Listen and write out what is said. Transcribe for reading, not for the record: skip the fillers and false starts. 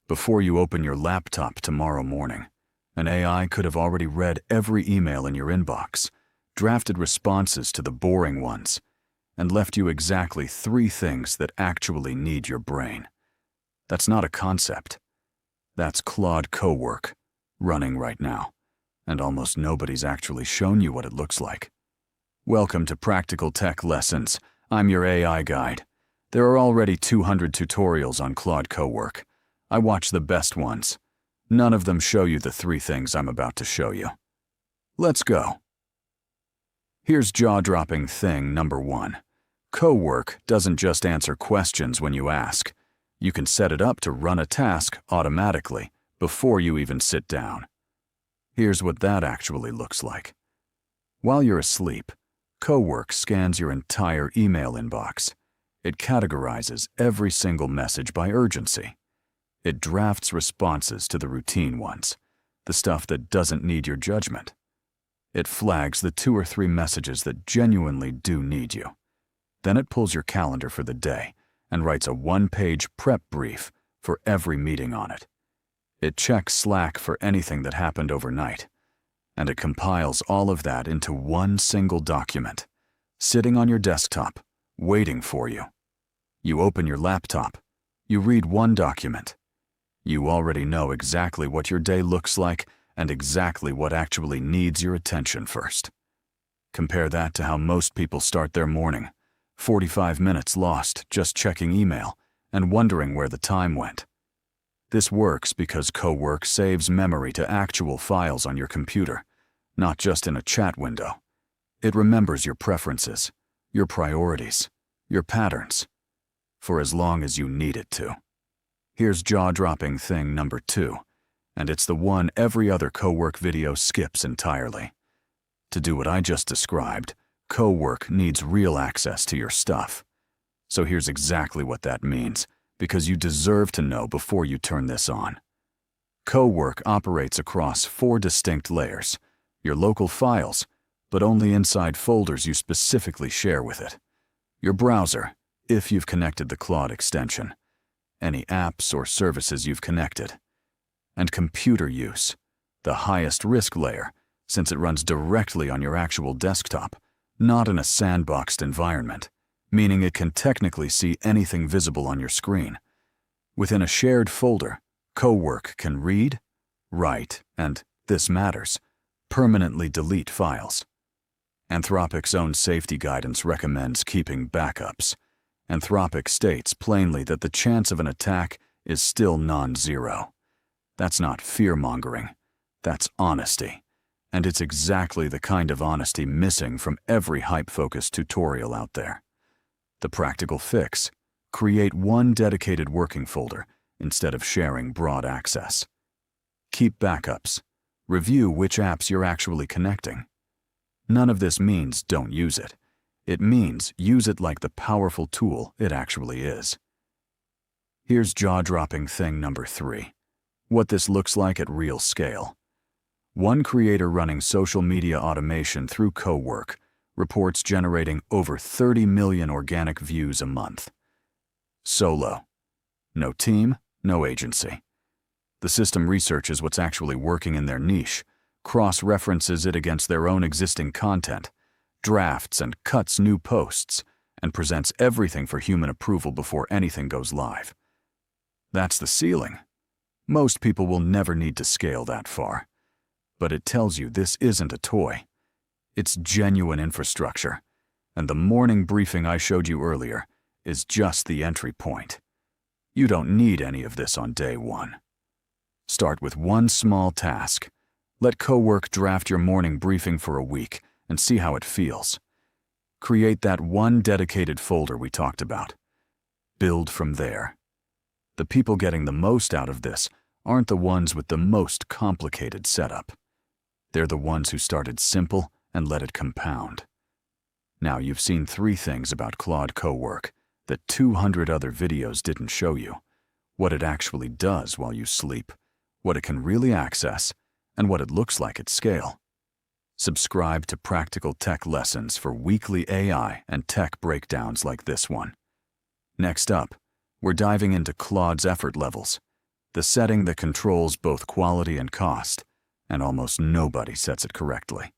Before you open your laptop tomorrow morning, an AI could have already read every email in your inbox, drafted responses to the boring ones, and left you exactly 3 things that actually need your brain. That's not a concept. That's Claude Cowork, running right now, and almost nobody's actually shown you what it looks like. Welcome to Practical Tech Lessons. I'm your AI guide. There are already 200 tutorials on Claude Cowork. I watch the best ones. None of them show you the 3 things I'm about to show you. Let's go. Here's jaw-dropping thing number 1. Cowork doesn't just answer questions when you ask. You can set it up to run a task automatically before you even sit down. Here's what that actually looks like. While you're asleep, Cowork scans your entire email inbox. It categorizes every single message by urgency. It drafts responses to the routine ones, the stuff that doesn't need your judgment. It flags the 2 or 3 messages that genuinely do need you. Then it pulls your calendar for the day and writes a 1-page prep brief for every meeting on it. It checks Slack for anything that happened overnight, and it compiles all of that into one single document, sitting on your desktop, waiting for you. You open your laptop, you read one document. You already know exactly what your day looks like and exactly what actually needs your attention first. Compare that to how most people start their morning, 45 minutes lost just checking email and wondering where the time went. This works because Cowork saves memory to actual files on your computer, not just in a chat window. It remembers your preferences, your priorities, your patterns, for as long as you need it to. Here's jaw-dropping thing number 2, and it's the one every other Cowork video skips entirely. To do what I just described, Cowork needs real access to your stuff. So here's exactly what that means, because you deserve to know before you turn this on. Cowork operates across 4 distinct layers: your local files, but only inside folders you specifically share with it; your browser, if you've connected the Claude extension; any apps or services you've connected; and computer use, the highest risk layer, since it runs directly on your actual desktop, not in a sandboxed environment, meaning it can technically see anything visible on your screen. Within a shared folder, Cowork can read, write, and, this matters, permanently delete files. Anthropic's own safety guidance recommends keeping backups. Anthropic states plainly that the chance of an attack is still non-zero. That's not fear-mongering. That's honesty. And it's exactly the kind of honesty missing from every hype-focused tutorial out there. The practical fix: create one dedicated working folder instead of sharing broad access. Keep backups. Review which apps you're actually connecting. None of this means don't use it. It means use it like the powerful tool it actually is. Here's jaw-dropping thing number 3. What this looks like at real scale. One creator running social media automation through Cowork reports generating over 30 million organic views a month. Solo. No team, no agency. The system researches what's actually working in their niche, cross-references it against their own existing content, drafts and cuts new posts, and presents everything for human approval before anything goes live. That's the ceiling. Most people will never need to scale that far. But it tells you this isn't a toy. It's genuine infrastructure, and the morning briefing I showed you earlier is just the entry point. You don't need any of this on day 1. Start with one small task. Let Cowork draft your morning briefing for a week and see how it feels. Create that one dedicated folder we talked about. Build from there. The people getting the most out of this aren't the ones with the most complicated setup. They're the ones who started simple and let it compound. Now you've seen 3 things about Claude Cowork that 200 other videos didn't show you: what it actually does while you sleep, what it can really access, and what it looks like at scale. Subscribe to Practical Tech Lessons for weekly AI and tech breakdowns like this one. Next up, we're diving into Claude's effort levels. the setting that controls both quality and cost, and almost nobody sets it correctly.